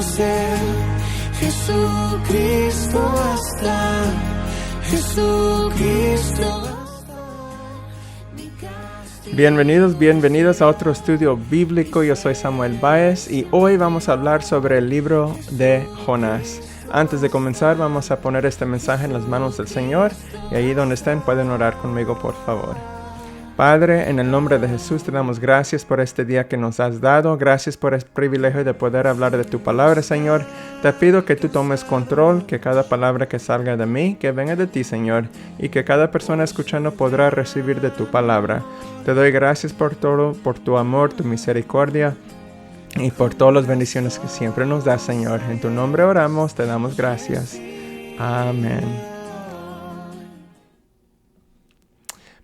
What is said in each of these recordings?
ser. Jesucristo basta, Jesucristo basta. Bienvenidos a otro estudio bíblico. Yo soy Samuel Báez y hoy vamos a hablar sobre el libro de Jonás. Antes de comenzar, vamos a poner este mensaje en las manos del Señor y ahí donde estén pueden orar conmigo, por favor. Padre, en el nombre de Jesús te damos gracias por este día que nos has dado. Gracias por el privilegio de poder hablar de tu palabra, Señor. Te pido que tú tomes control, que cada palabra que salga de mí, que venga de ti, Señor, y que cada persona escuchando podrá recibir de tu palabra. Te doy gracias por todo, por tu amor, tu misericordia y por todas las bendiciones que siempre nos das, Señor. En tu nombre oramos, te damos gracias. Amén.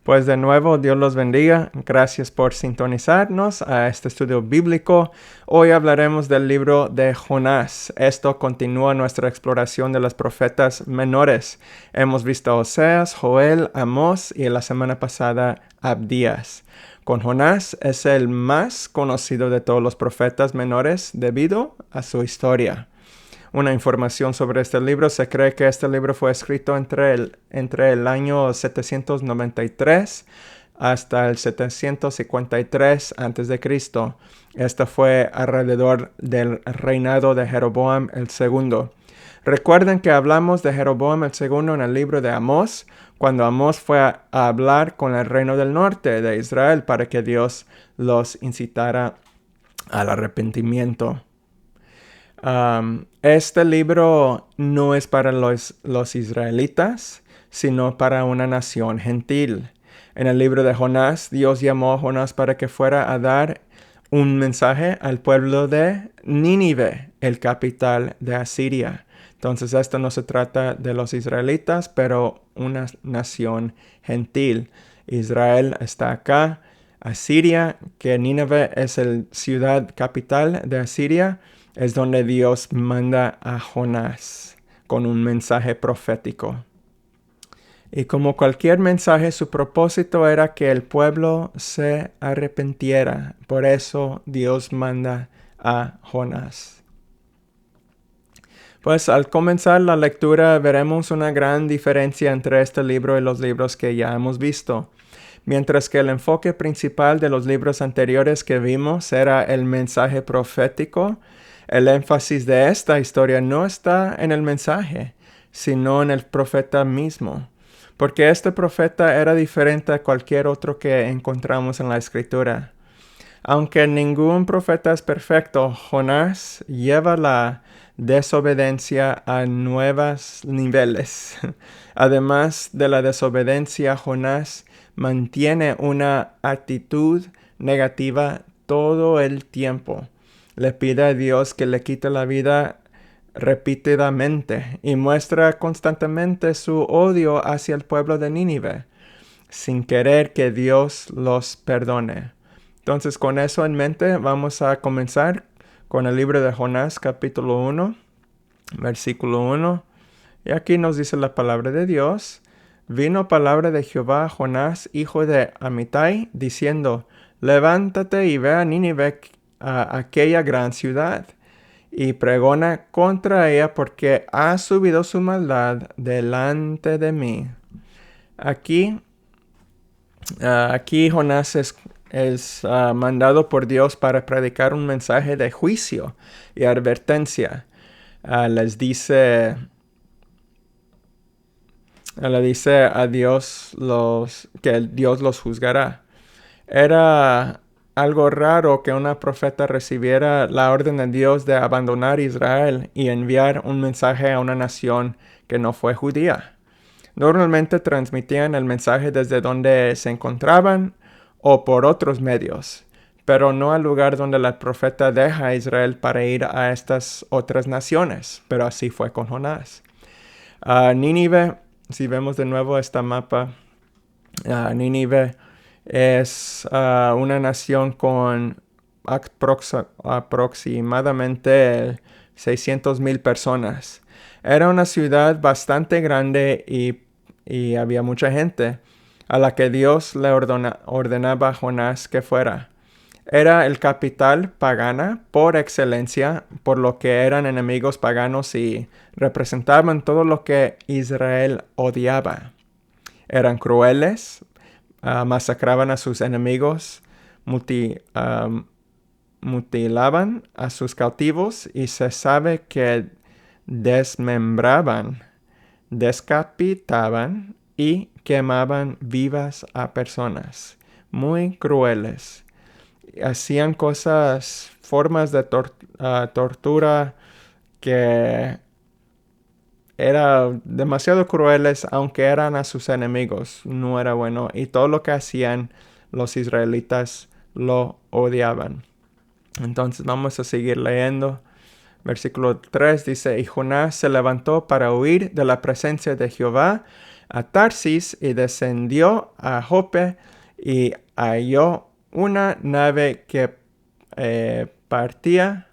Pues de nuevo, Dios los bendiga. Gracias por sintonizarnos a este estudio bíblico. Hoy hablaremos del libro de Jonás. Esto continúa nuestra exploración de los profetas menores. Hemos visto a Oseas, Joel, Amós y la semana pasada Abdías. Con Jonás es el más conocido de todos los profetas menores debido a su historia. Una información sobre este libro: se cree que este libro fue escrito entre el año 793 hasta el 753 a.C. Esto fue alrededor del reinado de Jeroboam el II. Recuerden que hablamos de Jeroboam el II en el libro de Amós, cuando Amós fue a hablar con el reino del norte de Israel para que Dios los incitara al arrepentimiento. Este libro no es para los israelitas, sino para una nación gentil. En el libro de Jonás, Dios llamó a Jonás para que fuera a dar un mensaje al pueblo de Nínive, el capital de Asiria. Entonces, esto no se trata de los israelitas, pero una nación gentil. Israel está acá. Asiria, que Nínive es la ciudad capital de Asiria, es donde Dios manda a Jonás con un mensaje profético. Y como cualquier mensaje, su propósito era que el pueblo se arrepintiera. Por eso Dios manda a Jonás. Pues al comenzar la lectura veremos una gran diferencia entre este libro y los libros que ya hemos visto. Mientras que el enfoque principal de los libros anteriores que vimos era el mensaje profético, el énfasis de esta historia no está en el mensaje, sino en el profeta mismo. Porque este profeta era diferente a cualquier otro que encontramos en la Escritura. Aunque ningún profeta es perfecto, Jonás lleva la desobediencia a nuevos niveles. Además de la desobediencia, Jonás mantiene una actitud negativa todo el tiempo. Le pide a Dios que le quite la vida repetidamente y muestra constantemente su odio hacia el pueblo de Nínive, sin querer que Dios los perdone. Entonces, con eso en mente, vamos a comenzar con el libro de Jonás, capítulo 1, versículo 1. Y aquí nos dice la palabra de Dios: Vino palabra de Jehová a Jonás, hijo de Amittai, diciendo: Levántate y ve a Nínive, a aquella gran ciudad, y pregona contra ella, porque ha subido su maldad delante de mí. Aquí Jonás es mandado por Dios para predicar un mensaje de juicio y advertencia. Le dice a Dios que Dios los juzgará. Era algo raro que una profeta recibiera la orden de Dios de abandonar Israel y enviar un mensaje a una nación que no fue judía. Normalmente transmitían el mensaje desde donde se encontraban o por otros medios, pero no al lugar donde el profeta deja a Israel para ir a estas otras naciones. Pero así fue con Jonás. Nínive, si vemos de nuevo este mapa, Nínive es una nación con aproximadamente 600,000 personas. Era una ciudad bastante grande y había mucha gente a la que Dios le ordenaba a Jonás que fuera. Era el capital pagana por excelencia, por lo que eran enemigos paganos y representaban todo lo que Israel odiaba. Eran crueles, masacraban a sus enemigos, mutilaban a sus cautivos y se sabe que desmembraban, descapitaban y quemaban vivas a personas. Muy crueles. Hacían formas de tortura que eran demasiado crueles, aunque eran a sus enemigos. No era bueno. Y todo lo que hacían los israelitas lo odiaban. Entonces vamos a seguir leyendo. Versículo 3 dice, y Jonás se levantó para huir de la presencia de Jehová a Tarsis y descendió a Jope y halló una nave que partía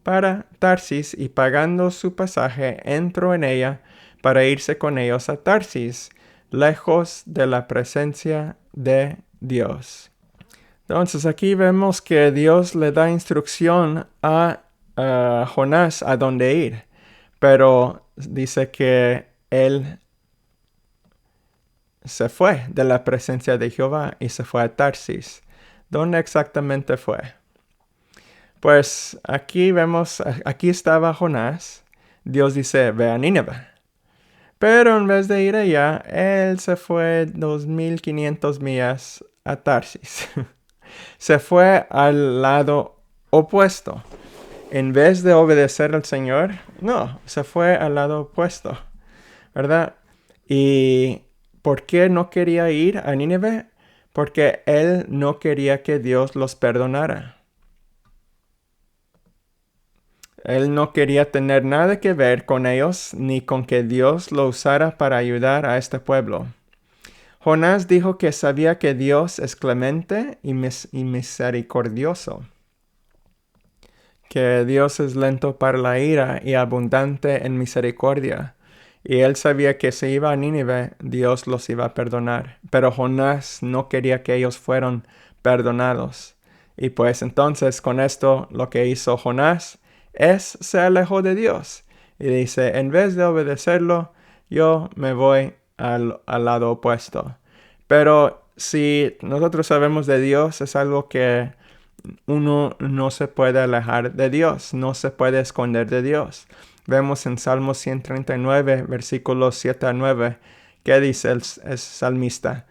para Tarsis y pagando su pasaje entró en ella para irse con ellos a Tarsis, lejos de la presencia de Dios. Entonces aquí vemos que Dios le da instrucción a Jonás a dónde ir, pero dice que él se fue de la presencia de Jehová y se fue a Tarsis. ¿Dónde exactamente fue? Pues aquí estaba Jonás. Dios dice, ve a Nínive. Pero en vez de ir allá, él se fue 2500 millas a Tarsis. Se fue al lado opuesto. En vez de obedecer al Señor, no, se fue al lado opuesto, ¿verdad? ¿Y por qué no quería ir a Nínive? Porque él no quería que Dios los perdonara. Él no quería tener nada que ver con ellos ni con que Dios lo usara para ayudar a este pueblo. Jonás dijo que sabía que Dios es clemente y misericordioso, que Dios es lento para la ira y abundante en misericordia. Y él sabía que si iba a Nínive, Dios los iba a perdonar. Pero Jonás no quería que ellos fueran perdonados. Y pues entonces con esto lo que hizo Jonás se alejó de Dios. Y dice, en vez de obedecerlo, yo me voy al lado opuesto. Pero si nosotros sabemos de Dios, es algo que uno no se puede alejar de Dios, no se puede esconder de Dios. Vemos en Salmo 139, versículos 7 a 9, que dice el salmista,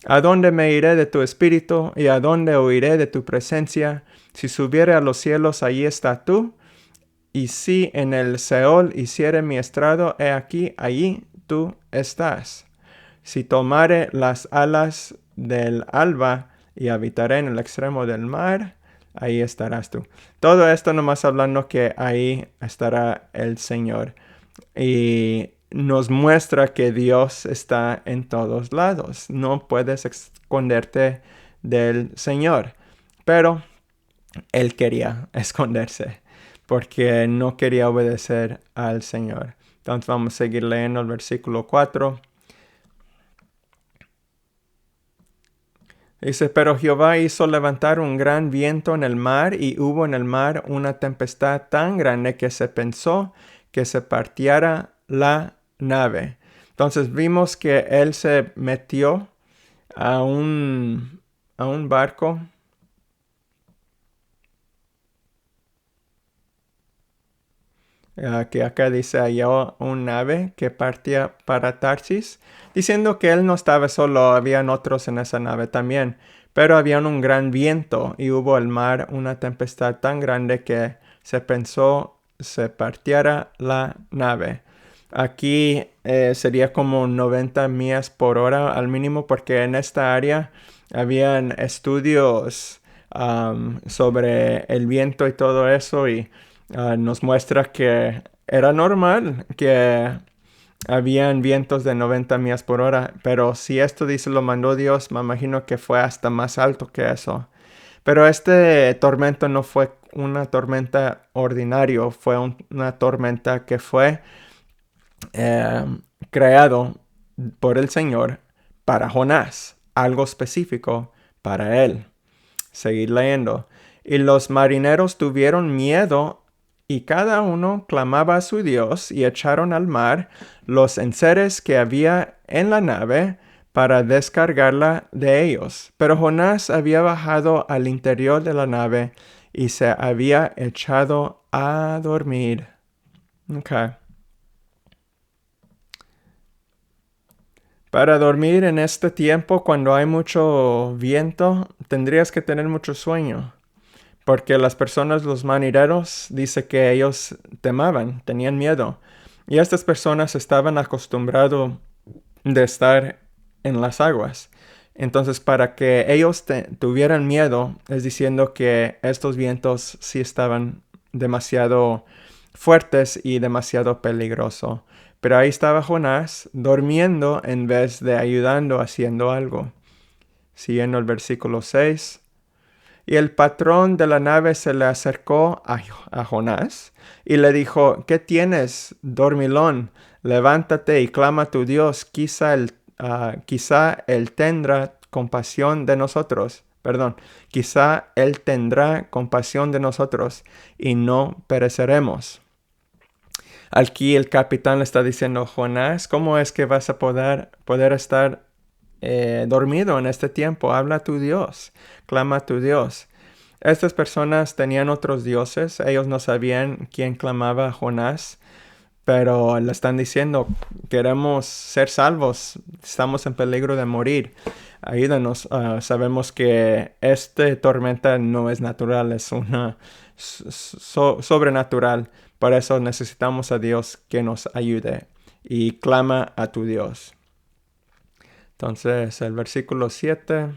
¿a dónde me iré de tu espíritu y a dónde huiré de tu presencia? Si subiere a los cielos, allí estás tú. Y si en el Seol hiciere mi estrado, he aquí, allí tú estás. Si tomare las alas del alba y habitaré en el extremo del mar, ahí estarás tú. Todo esto nomás hablando que ahí estará el Señor. Y nos muestra que Dios está en todos lados. No puedes esconderte del Señor. Pero él quería esconderse porque no quería obedecer al Señor. Entonces vamos a seguir leyendo el versículo 4. Dice, pero Jehová hizo levantar un gran viento en el mar y hubo en el mar una tempestad tan grande que se pensó que se partiera la nave. Entonces vimos que él se metió a un barco. Que acá dice halló un nave que partía para Tarsis, diciendo que él no estaba solo, habían otros en esa nave también, pero había un gran viento y hubo el mar una tempestad tan grande que se pensó se partiera la nave. Aquí sería como 90 millas por hora al mínimo, porque en esta área habían estudios sobre el viento y todo eso, y nos muestra que era normal que habían vientos de 90 millas por hora, pero si esto dice lo mandó Dios, me imagino que fue hasta más alto que eso. Pero este tormento no fue una tormenta ordinaria, fue una tormenta que fue creado por el Señor para Jonás, algo específico para él. Seguid leyendo. Y los marineros tuvieron miedo y cada uno clamaba a su Dios y echaron al mar los enseres que había en la nave para descargarla de ellos. Pero Jonás había bajado al interior de la nave y se había echado a dormir. Okay. Para dormir en este tiempo, cuando hay mucho viento, tendrías que tener mucho sueño. Porque las personas, los marineros, dice que ellos temaban, tenían miedo. Y estas personas estaban acostumbrados de estar en las aguas. Entonces, para que ellos tuvieran miedo, es diciendo que estos vientos sí estaban demasiado fuertes y demasiado peligrosos. Pero ahí estaba Jonás durmiendo en vez de ayudando, haciendo algo. Siguiendo el versículo 6. Y el patrón de la nave se le acercó a Jonás y le dijo, ¿qué tienes, dormilón? Levántate y clama a tu Dios, quizá él tendrá compasión de nosotros. Perdón, quizá él tendrá compasión de nosotros y no pereceremos. Aquí el capitán le está diciendo, Jonás, ¿cómo es que vas a poder estar dormido en este tiempo? Habla a tu Dios, clama a tu Dios. Estas personas tenían otros dioses, ellos no sabían quién clamaba a Jonás, pero le están diciendo, queremos ser salvos, estamos en peligro de morir, ayúdanos. Sabemos que esta tormenta no es natural, es una sobrenatural, por eso necesitamos a Dios que nos ayude y clama a tu Dios. Entonces, el versículo 7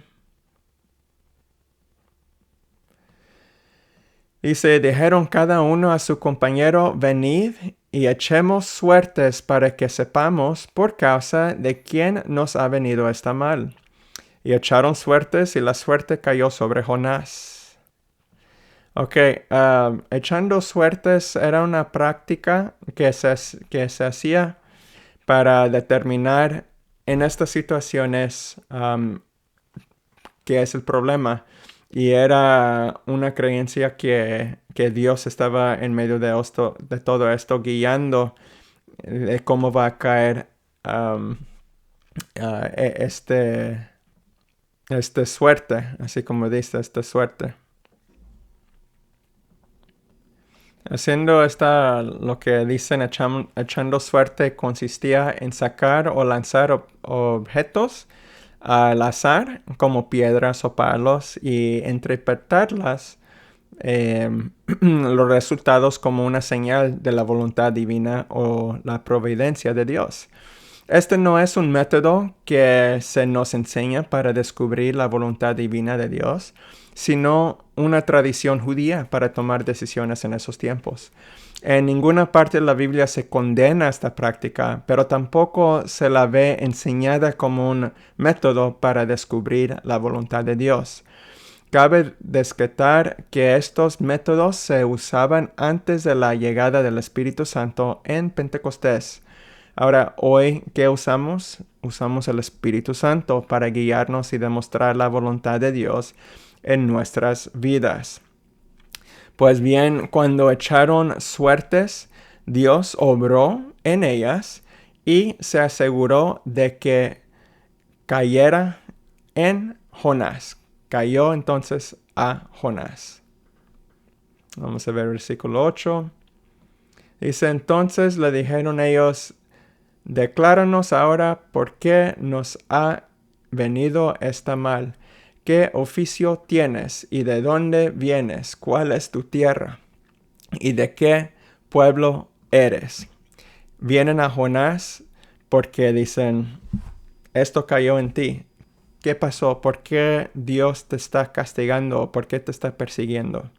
dice, dijeron cada uno a su compañero, venid y echemos suertes para que sepamos por causa de quién nos ha venido esta mal. Y echaron suertes y la suerte cayó sobre Jonás. Ok, echando suertes era una práctica que se hacía para determinar en estas situaciones qué es el problema. Y era una creencia que Dios estaba en medio de todo esto, guiando de cómo va a caer este suerte, así como dice, esta suerte. Haciendo lo que dicen echando suerte consistía en sacar o lanzar objetos al azar, como piedras o palos, y interpretarlas, los resultados como una señal de la voluntad divina o la providencia de Dios. Este no es un método que se nos enseña para descubrir la voluntad divina de Dios, sino una tradición judía para tomar decisiones en esos tiempos. En ninguna parte de la Biblia se condena esta práctica, pero tampoco se la ve enseñada como un método para descubrir la voluntad de Dios. Cabe destacar que estos métodos se usaban antes de la llegada del Espíritu Santo en Pentecostés. Ahora, hoy, ¿qué usamos? Usamos el Espíritu Santo para guiarnos y demostrar la voluntad de Dios en nuestras vidas. Pues bien, cuando echaron suertes, Dios obró en ellas y se aseguró de que cayera en Jonás. Cayó entonces a Jonás. Vamos a ver el versículo 8. Dice, entonces le dijeron ellos, decláranos ahora por qué nos ha venido esta mal. ¿Qué oficio tienes y de dónde vienes? ¿Cuál es tu tierra? ¿Y de qué pueblo eres? Vienen a Jonás porque dicen, esto cayó en ti. ¿Qué pasó? ¿Por qué Dios te está castigando? ¿Por qué te está persiguiendo?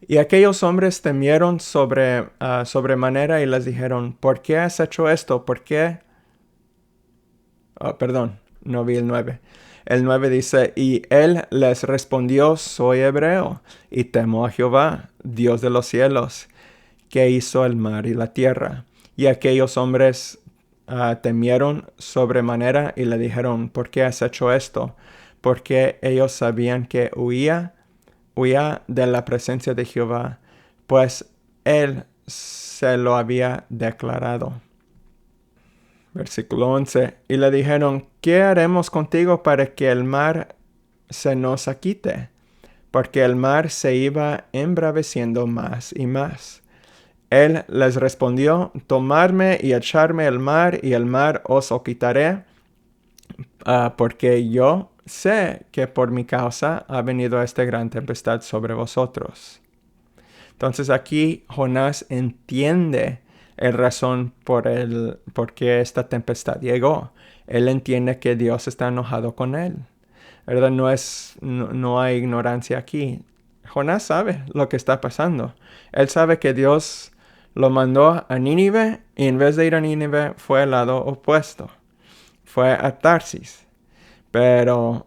Y aquellos hombres temieron sobremanera y les dijeron, ¿por qué has hecho esto? ¿Por qué? Perdón, no vi el 9. El 9 dice, y él les respondió, soy hebreo, y temo a Jehová, Dios de los cielos, que hizo el mar y la tierra. Y aquellos hombres temieron sobremanera y le dijeron, ¿por qué has hecho esto? porque ellos sabían que huía de la presencia de Jehová, pues él se lo había declarado. Versículo 11. Y le dijeron, ¿qué haremos contigo para que el mar se nos aquite? Porque el mar se iba embraveciendo más y más. Él les respondió, tomadme y echarme al mar, y el mar os lo quitaré, porque yo sé que por mi causa ha venido esta gran tempestad sobre vosotros. Entonces aquí Jonás entiende el razón por qué esta tempestad llegó. Él entiende que Dios está enojado con él. ¿Verdad? No hay ignorancia aquí. Jonás sabe lo que está pasando. Él sabe que Dios lo mandó a Nínive, y en vez de ir a Nínive fue al lado opuesto. Fue a Tarsis. Pero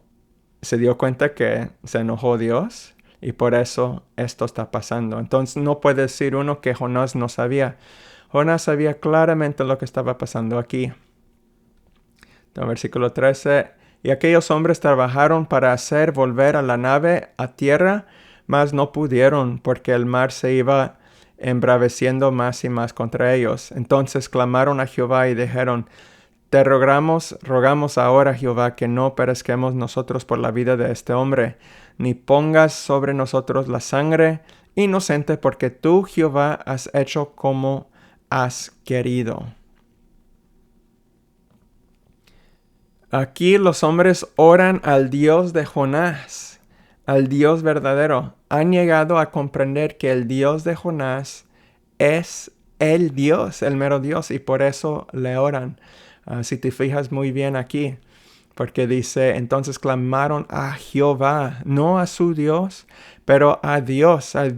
se dio cuenta que se enojó Dios y por eso esto está pasando. Entonces no puede decir uno que Jonás no sabía. Jonás sabía claramente lo que estaba pasando aquí. Entonces, versículo 13. Y aquellos hombres trabajaron para hacer volver a la nave a tierra, mas no pudieron, porque el mar se iba embraveciendo más y más contra ellos. Entonces clamaron a Jehová y dijeron, te rogamos ahora, Jehová, que no perezquemos nosotros por la vida de este hombre, ni pongas sobre nosotros la sangre inocente, porque tú, Jehová, has hecho como has querido. Aquí los hombres oran al Dios de Jonás, al Dios verdadero. Han llegado a comprender que el Dios de Jonás es el Dios, el mero Dios, y por eso le oran. Si te fijas muy bien aquí, porque dice, entonces clamaron a Jehová, no a su Dios, pero a Dios, el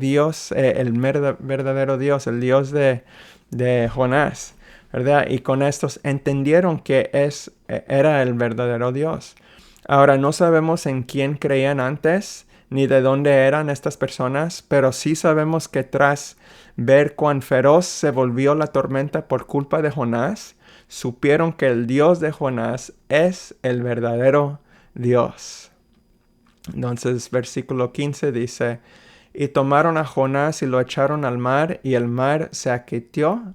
verdadero Dios, el Dios de Jonás, ¿verdad? Y con estos entendieron que era el verdadero Dios. Ahora, no sabemos en quién creían antes, ni de dónde eran estas personas, pero sí sabemos que tras ver cuán feroz se volvió la tormenta por culpa de Jonás, supieron que el Dios de Jonás es el verdadero Dios. Entonces, versículo 15 dice, y tomaron a Jonás y lo echaron al mar, y el mar se aquietó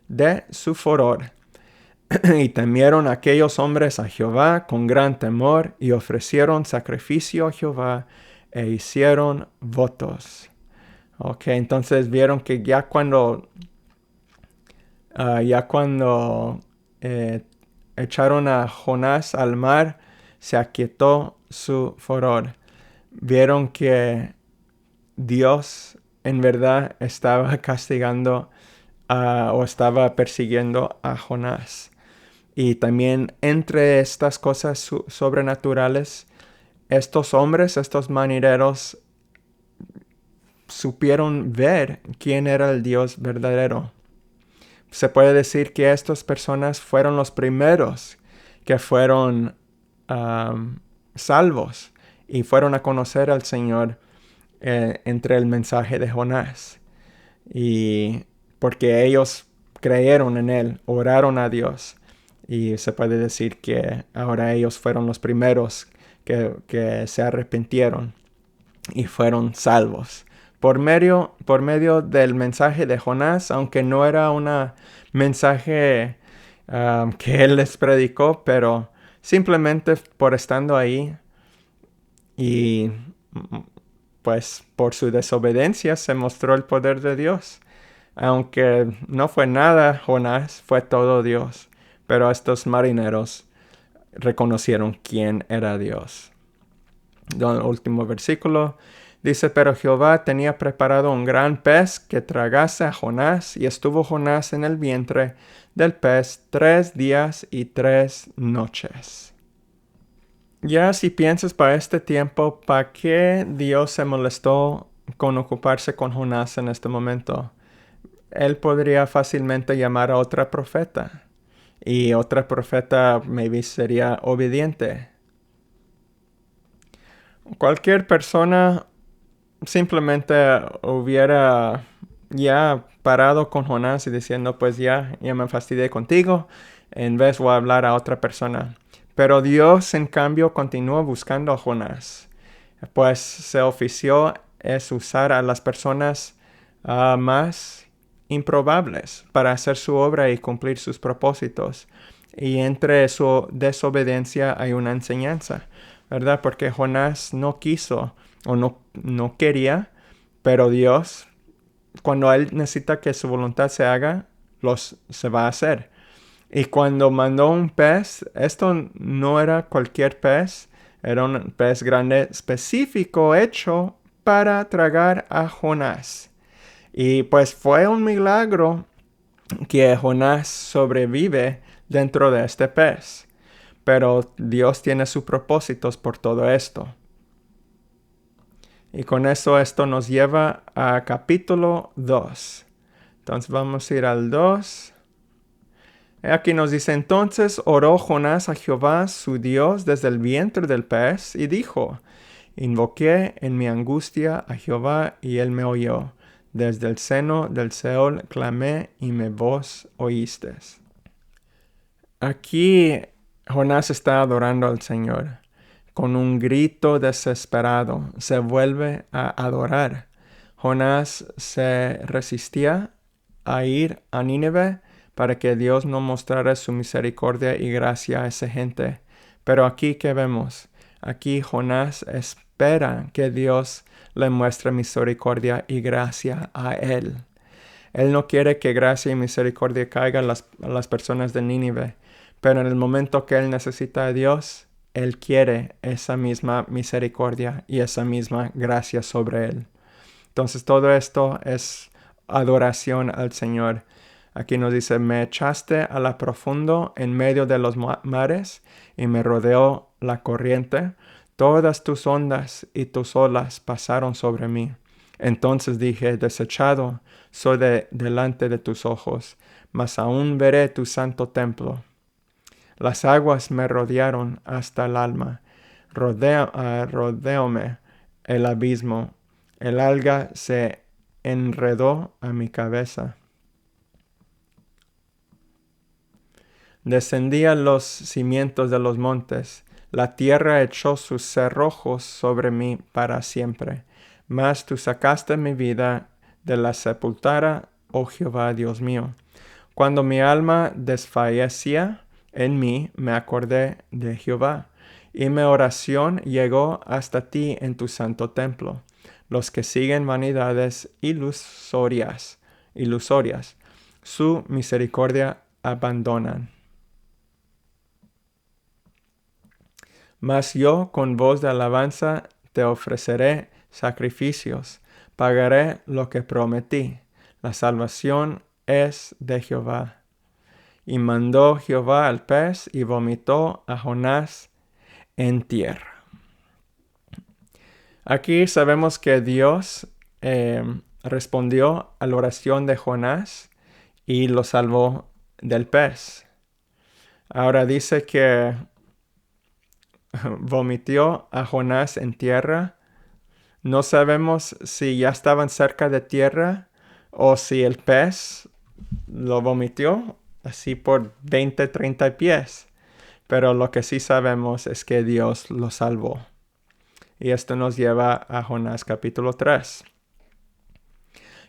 de su furor. Y temieron aquellos hombres a Jehová con gran temor, y ofrecieron sacrificio a Jehová, e hicieron votos. Ok, entonces vieron que ya cuando echaron a Jonás al mar, se aquietó su furor. Vieron que Dios en verdad estaba castigando o estaba persiguiendo a Jonás. Y también entre estas cosas sobrenaturales, estos hombres, estos marineros, supieron ver quién era el Dios verdadero. Se puede decir que estas personas fueron los primeros que fueron salvos y fueron a conocer al Señor entre el mensaje de Jonás. Y porque ellos creyeron en Él, oraron a Dios. Y se puede decir que ahora ellos fueron los primeros que se arrepintieron y fueron salvos. Por medio del mensaje de Jonás, aunque no era un mensaje que él les predicó, pero simplemente por estando ahí y pues por su desobediencia se mostró el poder de Dios. Aunque no fue nada Jonás, fue todo Dios. Pero estos marineros reconocieron quién era Dios. El último versículo dice, pero Jehová tenía preparado un gran pez que tragase a Jonás, y estuvo Jonás en el vientre del pez 3 días y 3 noches. Ya si piensas para este tiempo, ¿para qué Dios se molestó con ocuparse con Jonás en este momento? Él podría fácilmente llamar a otra profeta, y otra profeta maybe sería obediente. Cualquier persona simplemente hubiera ya parado con Jonás y diciendo, pues ya me fastidié contigo, en vez voy a hablar a otra persona. Pero Dios, en cambio, continuó buscando a Jonás, pues su oficio es usar a las personas más improbables para hacer su obra y cumplir sus propósitos. Y entre su desobediencia hay una enseñanza, ¿verdad? Porque Jonás no quiso o no quería, pero Dios, cuando Él necesita que su voluntad se haga, se va a hacer. Y cuando mandó un pez, esto no era cualquier pez, era un pez grande específico hecho para tragar a Jonás. Y pues fue un milagro que Jonás sobrevive dentro de este pez. Pero Dios tiene sus propósitos por todo esto. Y con eso esto nos lleva a capítulo 2. Entonces vamos a ir al 2. Aquí nos dice, entonces oró Jonás a Jehová su Dios desde el vientre del pez y dijo, invoqué en mi angustia a Jehová y él me oyó. Desde el seno del Seol clamé y mi voz oíste. Aquí Jonás está adorando al Señor. Con un grito desesperado se vuelve a adorar. Jonás se resistía a ir a Nínive para que Dios no mostrara su misericordia y gracia a esa gente. Pero aquí, ¿qué vemos? Aquí Jonás espera que Dios le muestre misericordia y gracia a él. Él no quiere que gracia y misericordia caigan a las personas de Nínive, pero en el momento que él necesita a Dios, él quiere esa misma misericordia y esa misma gracia sobre él. Entonces todo esto es adoración al Señor. Aquí nos dice, me echaste a la profundo en medio de los mares y me rodeó la corriente. Todas tus ondas y tus olas pasaron sobre mí. Entonces dije, desechado soy delante de tus ojos, mas aún veré tu santo templo. Las aguas me rodearon hasta el alma. Rodeóme el abismo. El alga se enredó a mi cabeza. Descendí a los cimientos de los montes. La tierra echó sus cerrojos sobre mí para siempre. Mas tú sacaste mi vida de la sepultura, oh Jehová, Dios mío. Cuando mi alma desfallecía en mí, me acordé de Jehová, y mi oración llegó hasta ti en tu santo templo. Los que siguen vanidades ilusorias, su misericordia abandonan. Mas yo con voz de alabanza te ofreceré sacrificios, pagaré lo que prometí. La salvación es de Jehová. Y mandó Jehová al pez y vomitó a Jonás en tierra. Aquí sabemos que Dios respondió a la oración de Jonás y lo salvó del pez. Ahora dice que vomitó a Jonás en tierra. No sabemos si ya estaban cerca de tierra o si el pez lo vomitó así por 20, 30 pies. Pero lo que sí sabemos es que Dios lo salvó. Y esto nos lleva a Jonás capítulo 3.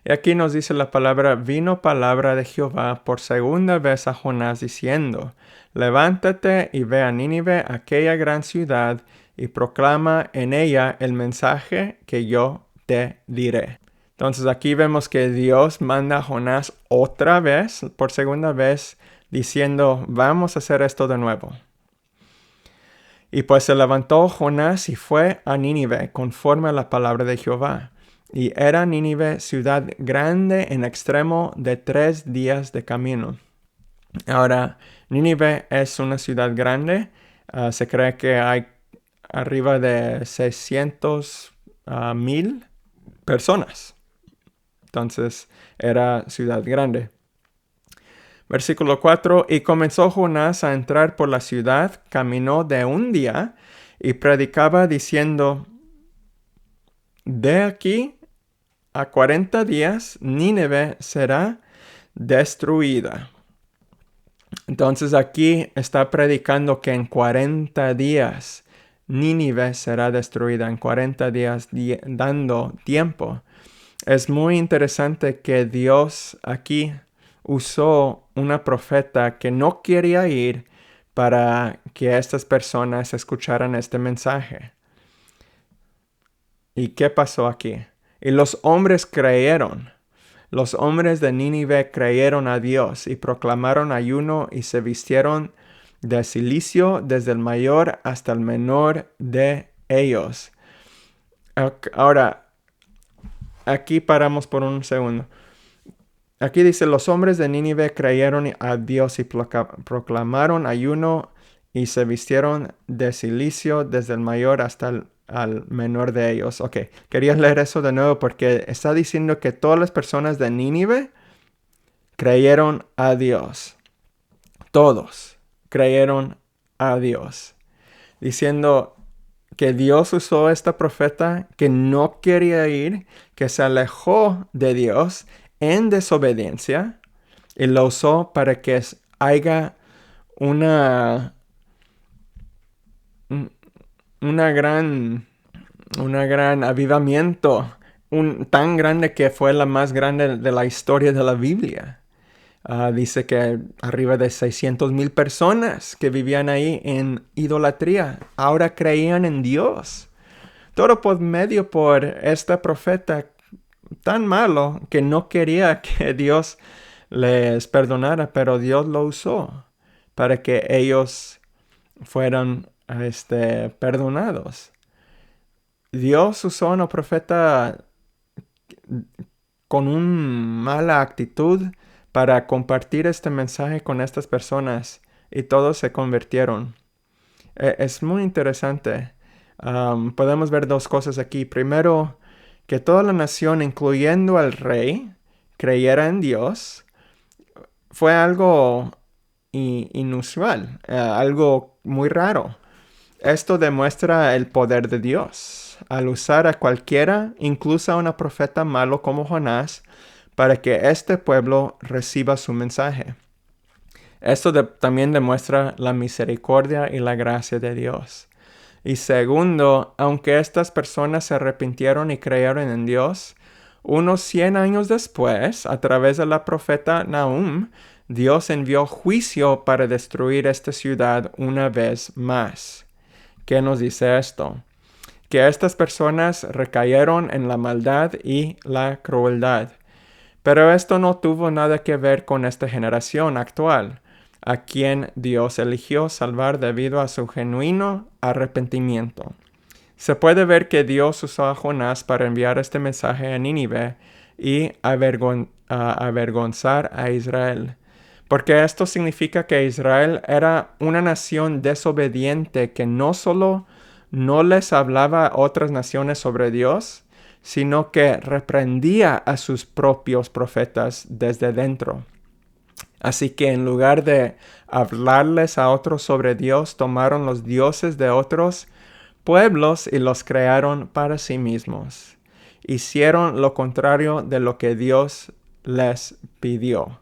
Y aquí nos dice la palabra, vino palabra de Jehová por segunda vez a Jonás diciendo, levántate y ve a Nínive, aquella gran ciudad, y proclama en ella el mensaje que yo te diré. Entonces aquí vemos que Dios manda a Jonás otra vez, por segunda vez, diciendo, vamos a hacer esto de nuevo. Y pues se levantó Jonás y fue a Nínive, conforme a la palabra de Jehová. Y era Nínive ciudad grande en extremo de 3 días de camino. Ahora, Nínive es una ciudad grande. Se cree que hay arriba de 600,000 personas. Entonces, era ciudad grande. Versículo 4, y comenzó Jonás a entrar por la ciudad, caminó de un día y predicaba diciendo, de aquí a 40 días Nínive será destruida. Entonces aquí está predicando que en 40 días Nínive será destruida, en 40 días dando tiempo. Es muy interesante que Dios aquí usó una profeta que no quería ir para que estas personas escucharan este mensaje. ¿Y qué pasó aquí? Y los hombres creyeron. Los hombres de Nínive creyeron a Dios y proclamaron ayuno y se vistieron de cilicio desde el mayor hasta el menor de ellos. Ahora, aquí paramos por un segundo. Aquí dice, los hombres de Nínive creyeron a Dios y proclamaron ayuno y se vistieron de cilicio desde el mayor hasta el al menor de ellos. Ok, quería leer eso de nuevo porque está diciendo que todas las personas de Nínive creyeron a Dios. Todos creyeron a Dios. Diciendo que Dios usó a esta profeta que no quería ir, que se alejó de Dios en desobediencia y lo usó para que haya una, una gran, una gran avivamiento, tan grande que fue la más grande de la historia de la Biblia. Dice que arriba de 600,000 personas que vivían ahí en idolatría ahora creían en Dios. Todo por esta profeta tan malo que no quería que Dios les perdonara, pero Dios lo usó para que ellos fueran perdonados. Dios usó a una profeta con una mala actitud para compartir este mensaje con estas personas y todos se convirtieron. Es muy interesante. Podemos ver dos cosas aquí. Primero, que toda la nación, incluyendo al rey, creyera en Dios, fue algo inusual, algo muy raro. Esto demuestra el poder de Dios al usar a cualquiera, incluso a una profeta malo como Jonás, para que este pueblo reciba su mensaje. Esto también demuestra la misericordia y la gracia de Dios. Y segundo, aunque estas personas se arrepintieron y creyeron en Dios, unos 100 años después, a través de la profeta Nahum, Dios envió juicio para destruir esta ciudad una vez más. ¿Qué nos dice esto? Que estas personas recayeron en la maldad y la crueldad. Pero esto no tuvo nada que ver con esta generación actual, a quien Dios eligió salvar debido a su genuino arrepentimiento. Se puede ver que Dios usó a Jonás para enviar este mensaje a Nínive y avergonzar a Israel. Porque esto significa que Israel era una nación desobediente que no solo no les hablaba a otras naciones sobre Dios, sino que reprendía a sus propios profetas desde dentro. Así que en lugar de hablarles a otros sobre Dios, tomaron los dioses de otros pueblos y los crearon para sí mismos. Hicieron lo contrario de lo que Dios les pidió.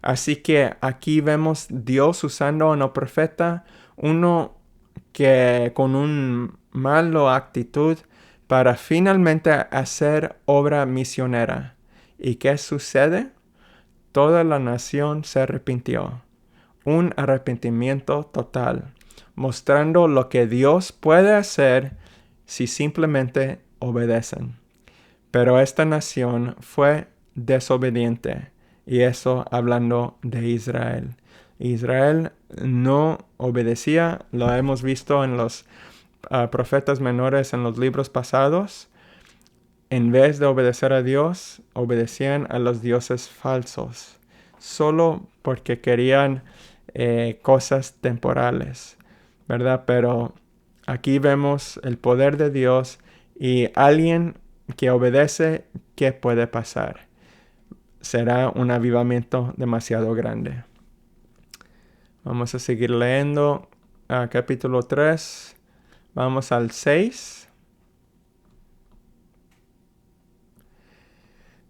Así que aquí vemos Dios usando a un profeta, uno que con una mala actitud, para finalmente hacer obra misionera. ¿Y qué sucede? Toda la nación se arrepintió. Un arrepentimiento total, mostrando lo que Dios puede hacer si simplemente obedecen. Pero esta nación fue desobediente, y eso hablando de Israel. Israel no obedecía, lo hemos visto en los profetas menores en los libros pasados. En vez de obedecer a Dios, obedecían a los dioses falsos, solo porque querían cosas temporales, ¿verdad? Pero aquí vemos el poder de Dios y alguien que obedece, ¿qué puede pasar? Será un avivamiento demasiado grande. Vamos a seguir leyendo capítulo 3. Vamos al 6.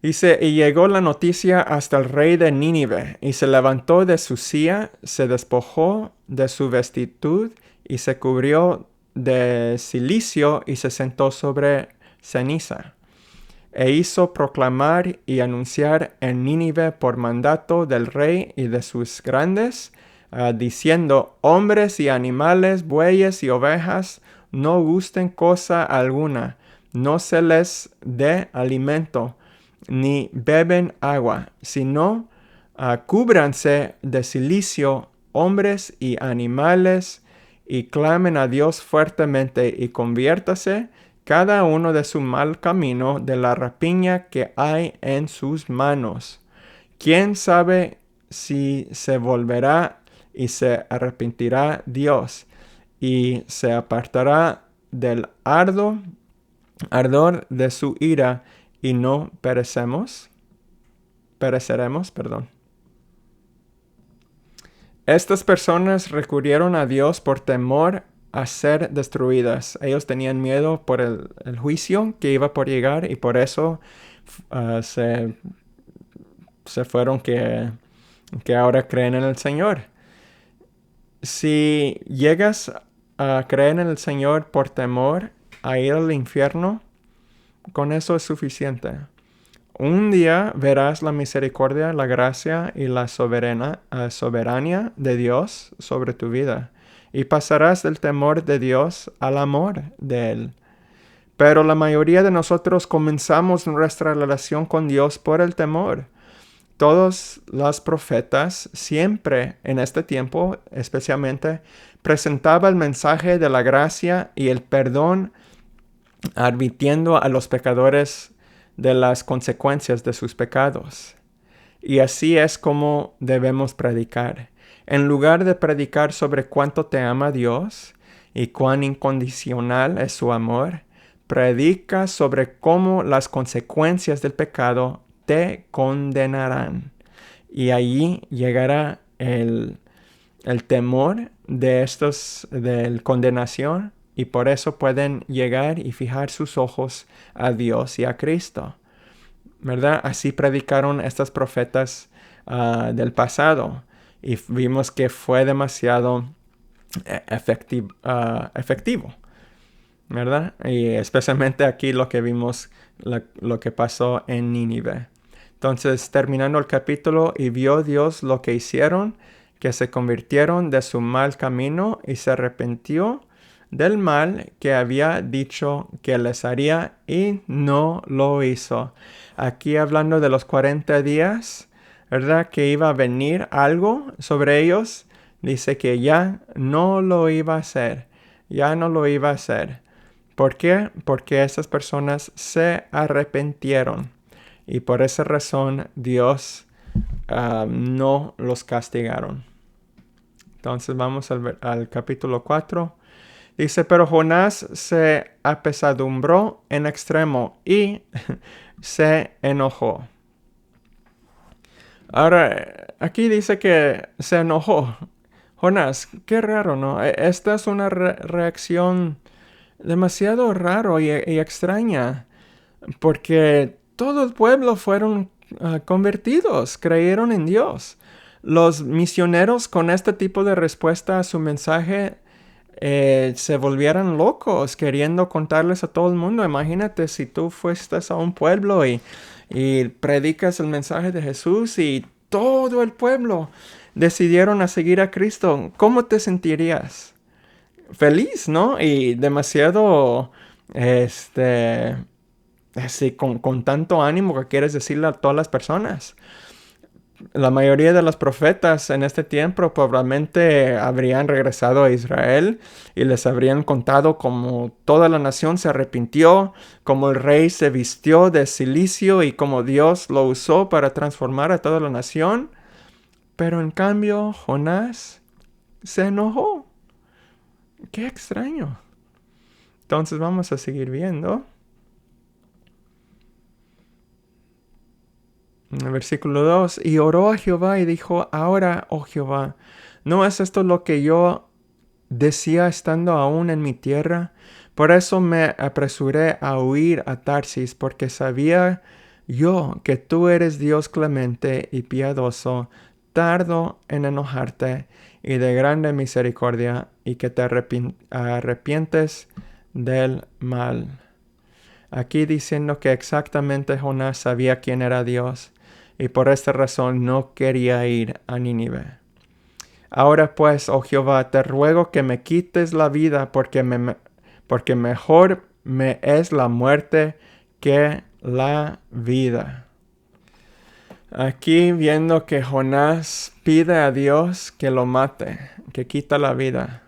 Dice, y llegó la noticia hasta el rey de Nínive, y se levantó de su silla, se despojó de su vestitud, y se cubrió de cilicio, y se sentó sobre ceniza. E hizo proclamar y anunciar en Nínive por mandato del rey y de sus grandes, diciendo, hombres y animales, bueyes y ovejas, no gusten cosa alguna, no se les dé alimento, ni beben agua, sino cúbranse de cilicio hombres y animales, y clamen a Dios fuertemente, y conviértase cada uno de su mal camino, de la rapiña que hay en sus manos. ¿Quién sabe si se volverá y se arrepentirá Dios, y se apartará del ardor de su ira, y no pereceremos? Estas personas recurrieron a Dios por temor a ser destruidas. Ellos tenían miedo por el juicio que iba por llegar, y por eso se fueron que ahora creen en el Señor. Si llegas a creer en el Señor por temor a ir al infierno, con eso es suficiente. Un día verás la misericordia, la gracia y la soberanía de Dios sobre tu vida, y pasarás del temor de Dios al amor de Él. Pero la mayoría de nosotros comenzamos nuestra relación con Dios por el temor. Todos los profetas, siempre en este tiempo especialmente, presentaban el mensaje de la gracia y el perdón, advirtiendo a los pecadores de las consecuencias de sus pecados. Y así es como debemos predicar. En lugar de predicar sobre cuánto te ama Dios y cuán incondicional es su amor, predica sobre cómo las consecuencias del pecado te condenarán. Y allí llegará el temor de condenación, y por eso pueden llegar y fijar sus ojos a Dios y a Cristo, ¿verdad? Así predicaron estos profetas del pasado, y vimos que fue demasiado efectivo, ¿verdad? Y especialmente aquí lo que vimos, lo que pasó en Nínive. Entonces, terminando el capítulo, y vio Dios lo que hicieron, que se convirtieron de su mal camino, y se arrepintió del mal que había dicho que les haría, y no lo hizo. Aquí hablando de los 40 días, ¿verdad? Que iba a venir algo sobre ellos. Dice que ya no lo iba a hacer. Ya no lo iba a hacer. ¿Por qué? Porque esas personas se arrepintieron. Y por esa razón Dios no los castigaron. Entonces vamos al capítulo 4. Dice, pero Jonás se apesadumbró en extremo y se enojó. Ahora, aquí dice que se enojó. Jonás, qué raro, ¿no? Esta es una reacción demasiado raro y extraña, porque todo el pueblo fueron convertidos, creyeron en Dios. Los misioneros, con este tipo de respuesta a su mensaje, se volvieran locos queriendo contarles a todo el mundo. Imagínate si tú fuiste a un pueblo y predicas el mensaje de Jesús, y todo el pueblo decidieron a seguir a Cristo. ¿Cómo te sentirías? Feliz, ¿no? Y demasiado, así, con tanto ánimo que quieres decirle a todas las personas. La mayoría de los profetas en este tiempo probablemente habrían regresado a Israel y les habrían contado cómo toda la nación se arrepintió, cómo el rey se vistió de cilicio y cómo Dios lo usó para transformar a toda la nación. Pero en cambio, Jonás se enojó. ¡Qué extraño! Entonces vamos a seguir viendo. En el versículo 2, y oró a Jehová y dijo, ahora, oh Jehová, ¿no es esto lo que yo decía estando aún en mi tierra? Por eso me apresuré a huir a Tarsis, porque sabía Yo, que tú eres Dios clemente y piadoso, tardo en enojarte y de grande misericordia, y que te arrepientes del mal. Aquí diciendo que exactamente Jonás sabía quién era Dios y por esta razón no quería ir a Nínive. Ahora pues, oh Jehová, te ruego que me quites la vida porque mejor me es la muerte que la vida. Aquí viendo que Jonás pide a Dios que lo mate, que quita la vida,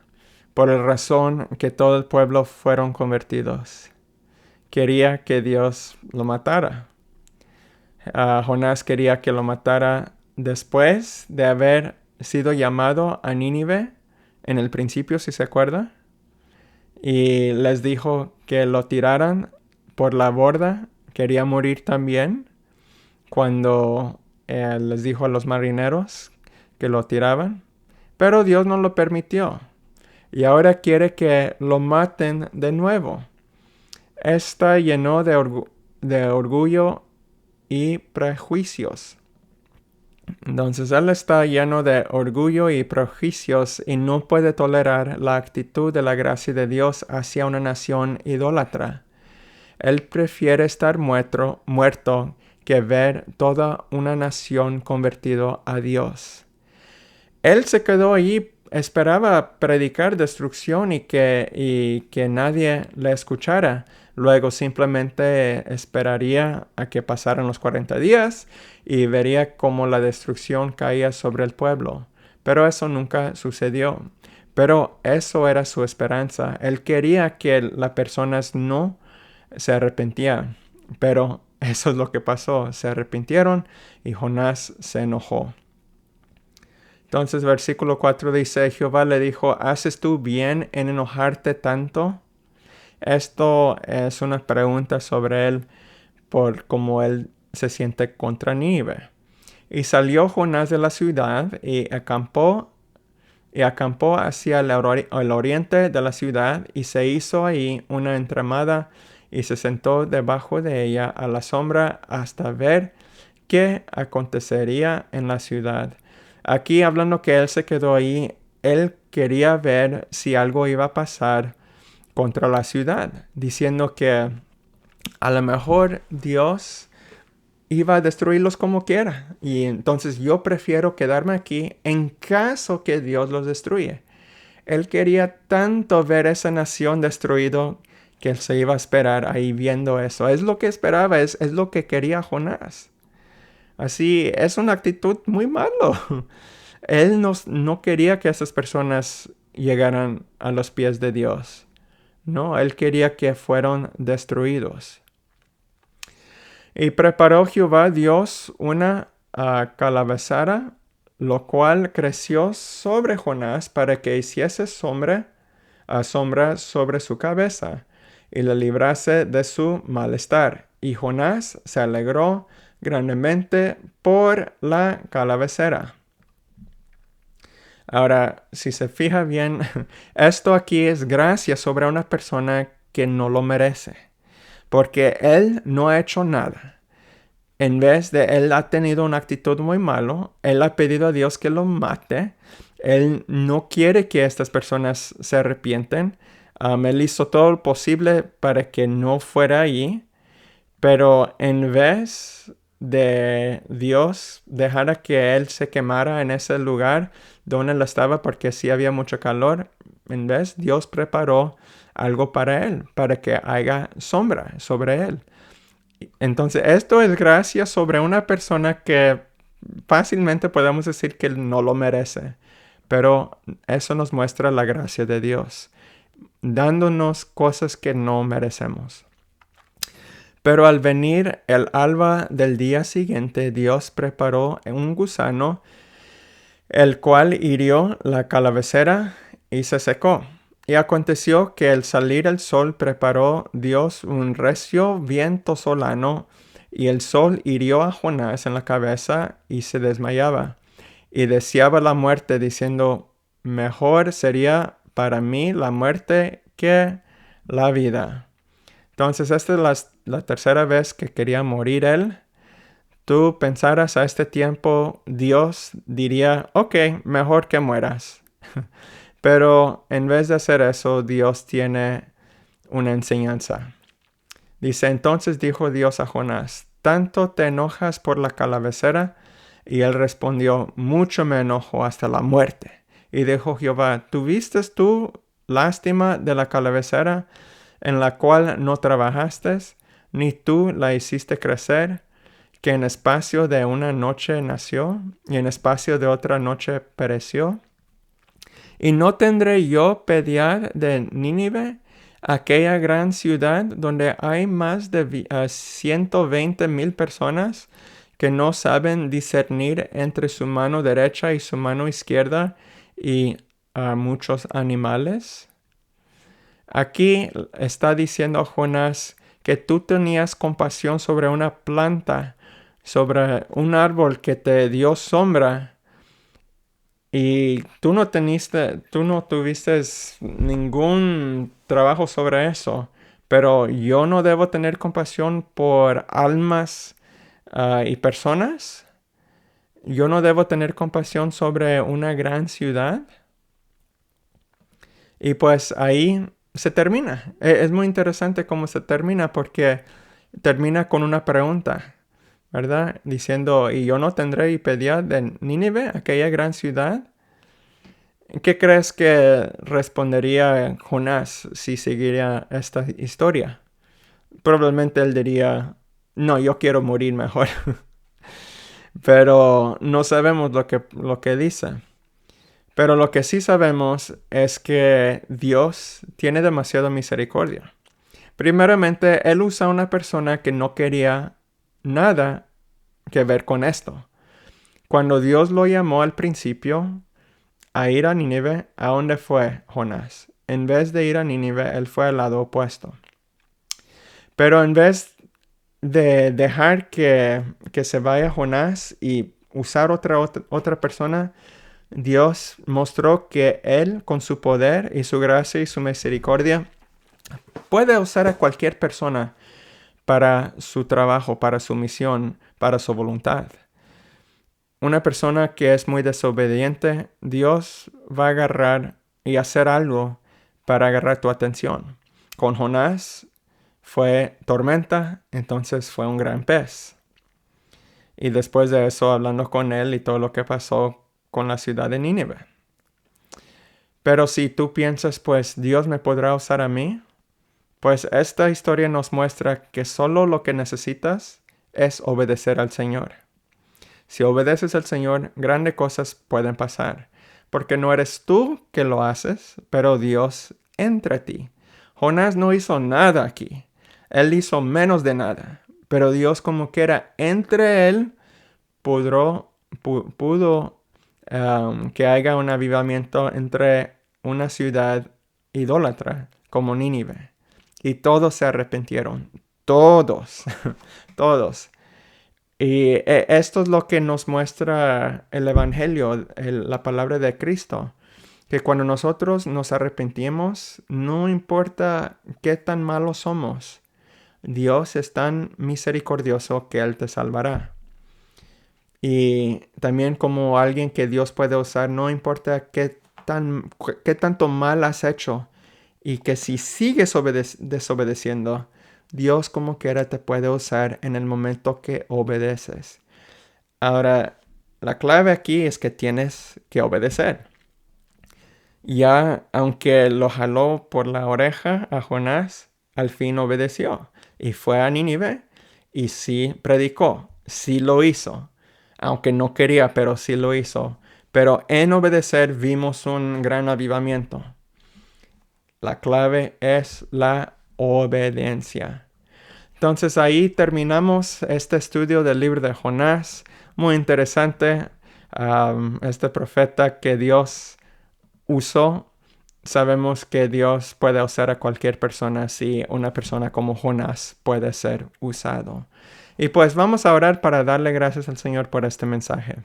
por la razón que todo el pueblo fueron convertidos. Quería que Dios lo matara. Jonás quería que lo matara después de haber sido llamado a Nínive en el principio, si se acuerda. Y les dijo que lo tiraran por la borda. Quería morir también cuando les dijo a los marineros que lo tiraban. Pero Dios no lo permitió. Y ahora quiere que lo maten de nuevo. Está lleno de orgullo y prejuicios. Entonces él está lleno de orgullo y prejuicios y no puede tolerar la actitud de la gracia de Dios hacia una nación idólatra. Él prefiere estar muerto que ver toda una nación convertido a Dios. Él se quedó allí, esperaba predicar destrucción y que nadie le escuchara. Luego simplemente esperaría a que pasaran los 40 días y vería cómo la destrucción caía sobre el pueblo. Pero eso nunca sucedió. Pero eso era su esperanza. Él quería que las personas no se arrepentían. Pero eso es lo que pasó. Se arrepintieron y Jonás se enojó. Entonces versículo 4 dice, Jehová le dijo, ¿haces tú bien en enojarte tanto? Esto es una pregunta sobre él por cómo él se siente contra Nínive. Y salió Jonás de la ciudad y acampó hacia el oriente de la ciudad y se hizo ahí una entramada y se sentó debajo de ella a la sombra hasta ver qué acontecería en la ciudad. Aquí hablando que él se quedó ahí, él quería ver si algo iba a pasar contra la ciudad, diciendo que a lo mejor Dios iba a destruirlos como quiera. Y entonces yo prefiero quedarme aquí en caso que Dios los destruye. Él quería tanto ver esa nación destruido que él se iba a esperar ahí viendo eso. Es lo que esperaba, es lo que quería Jonás. Así, es una actitud muy malo. Él no quería que esas personas llegaran a los pies de Dios. No, él quería que fueran destruidos. Y preparó Jehová Dios una calavera, lo cual creció sobre Jonás para que hiciese sombra sobre su cabeza y le librase de su malestar. Y Jonás se alegró grandemente por la calavera. Ahora, si se fija bien, esto aquí es gracia sobre una persona que no lo merece, porque él no ha hecho nada. En vez de él ha tenido una actitud muy mala, él ha pedido a Dios que lo mate. Él no quiere que estas personas se arrepienten. Él hizo todo lo posible para que no fuera allí, pero en vez de Dios dejara que él se quemara en ese lugar donde él estaba porque sí había mucho calor, en vez Dios preparó algo para él, para que haya sombra sobre él. Entonces esto es gracia sobre una persona que fácilmente podemos decir que no lo merece, pero eso nos muestra la gracia de Dios, dándonos cosas que no merecemos. Pero al venir el alba del día siguiente, Dios preparó un gusano, el cual hirió la calavera y se secó. Y aconteció que al salir el sol preparó Dios un recio viento solano, y el sol hirió a Jonás en la cabeza y se desmayaba. Y deseaba la muerte, diciendo, mejor sería para mí la muerte que la vida. Entonces esta es la tercera vez que quería morir él. tú pensaras a este tiempo, Dios diría, ok, mejor que mueras. Pero en vez de hacer eso, Dios tiene una enseñanza. Dice, entonces dijo Dios a Jonás, ¿tanto te enojas por la calavera? Y él respondió, mucho me enojo hasta la muerte. Y dijo Jehová, ¿tuviste tú lástima de la calavera en la cual no trabajaste, ni tú la hiciste crecer, que en espacio de una noche nació, y en espacio de otra noche pereció? ¿Y no tendré yo piedad de Nínive, aquella gran ciudad donde hay más de 120,000 personas que no saben discernir entre su mano derecha y su mano izquierda y a muchos animales? Aquí está diciendo Jonás que tú tenías compasión sobre una planta, sobre un árbol que te dio sombra, y tú no tuviste ningún trabajo sobre eso. Pero yo no debo tener compasión por almas y personas. Yo no debo tener compasión sobre una gran ciudad. Y pues ahí se termina. Es muy interesante cómo se termina porque termina con una pregunta, ¿verdad? Diciendo, ¿y yo no tendré piedad de Nínive, aquella gran ciudad? ¿Qué crees que respondería Jonás si seguiría esta historia? Probablemente él diría, no, yo quiero morir mejor. Pero no sabemos lo que dice. Pero lo que sí sabemos es que Dios tiene demasiada misericordia. Primeramente, Él usa a una persona que no quería nada que ver con esto. Cuando Dios lo llamó al principio a ir a Nínive, ¿a dónde fue Jonás? En vez de ir a Nínive, él fue al lado opuesto. Pero en vez de dejar que se vaya Jonás y usar otra persona, Dios mostró que Él, con su poder y su gracia y su misericordia, puede usar a cualquier persona para su trabajo, para su misión, para su voluntad. Una persona que es muy desobediente, Dios va a agarrar y hacer algo para agarrar tu atención. Con Jonás fue tormenta, entonces fue un gran pez. Y después de eso, hablando con él y todo lo que pasó con la ciudad de Nínive. Pero si tú piensas, pues Dios me podrá usar a mí, pues esta historia nos muestra que solo lo que necesitas es obedecer al Señor. Si obedeces al Señor, grandes cosas pueden pasar, porque no eres tú que lo haces, pero Dios entre ti. Jonás no hizo nada aquí. Él hizo menos de nada, pero Dios como quiera entre él pudo que haya un avivamiento entre una ciudad idólatra como Nínive. Y todos se arrepintieron. Todos. Todos. Y esto es lo que nos muestra el Evangelio, la palabra de Cristo. Que cuando nosotros nos arrepentimos, no importa qué tan malos somos, Dios es tan misericordioso que Él te salvará. Y también como alguien que Dios puede usar, no importa qué tanto mal has hecho, y que si sigues desobedeciendo, Dios como quiera te puede usar en el momento que obedeces. Ahora, la clave aquí es que tienes que obedecer. Ya, aunque lo jaló por la oreja a Jonás, al fin obedeció. Y fue a Nínive y sí predicó, sí lo hizo. Aunque no quería, pero sí lo hizo. Pero en obedecer vimos un gran avivamiento. La clave es la obediencia. Entonces ahí terminamos este estudio del libro de Jonás. Muy interesante. Este profeta que Dios usó. Sabemos que Dios puede usar a cualquier persona si una persona como Jonás puede ser usado. Y pues vamos a orar para darle gracias al Señor por este mensaje.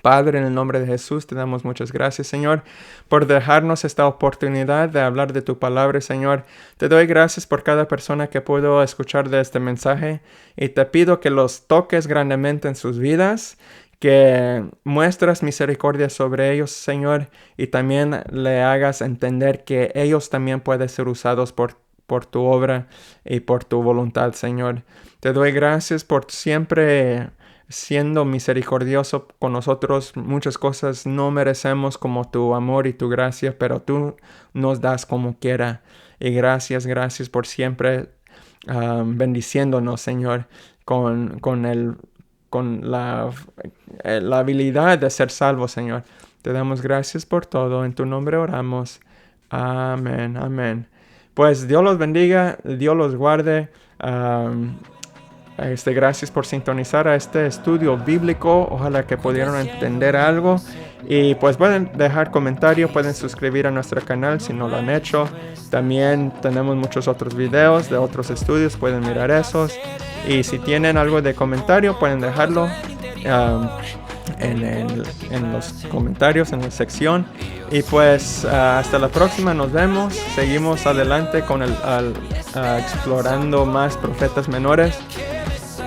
Padre, en el nombre de Jesús, te damos muchas gracias, Señor, por dejarnos esta oportunidad de hablar de tu palabra, Señor. Te doy gracias por cada persona que puedo escuchar de este mensaje y te pido que los toques grandemente en sus vidas, que muestras misericordia sobre ellos, Señor, y también le hagas entender que ellos también pueden ser usados por tu obra y por tu voluntad, Señor. Te doy gracias por siempre siendo misericordioso con nosotros. Muchas cosas no merecemos como tu amor y tu gracia, pero tú nos das como quiera. Y gracias por siempre bendiciéndonos, Señor, con la habilidad de ser salvos, Señor. Te damos gracias por todo. En tu nombre oramos. Amén, amén. Pues Dios los bendiga, Dios los guarde. Gracias por sintonizar a este estudio bíblico. Ojalá que pudieron entender algo. Y pues pueden dejar comentarios, pueden suscribir a nuestro canal si no lo han hecho. También tenemos muchos otros videos de otros estudios, pueden mirar esos. Y si tienen algo de comentario, pueden dejarlo en los comentarios, en la sección. Y pues hasta la próxima, nos vemos. Seguimos adelante con explorando más profetas menores.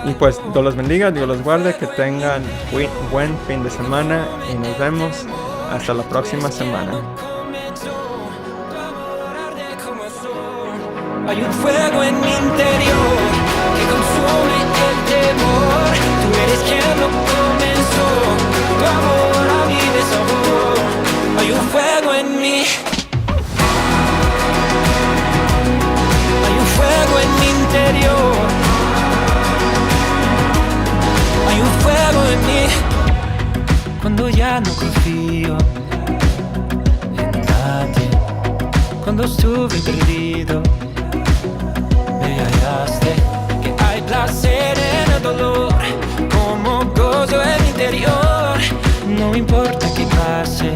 Y pues Dios los bendiga, Dios los guarde, que tengan buen fin de semana y nos vemos hasta la próxima semana. Hay un fuego en mi interior que consume el temor. Tú eres quien lo comenzó, tu amor a mí me salvó. Hay un fuego en mí. Hay un fuego en mi interior. Hay un fuego en mí. Cuando ya no confío en nadie, cuando estuve perdido, me hallaste. Que hay placer en el dolor, como gozo en mi interior. No importa qué pase,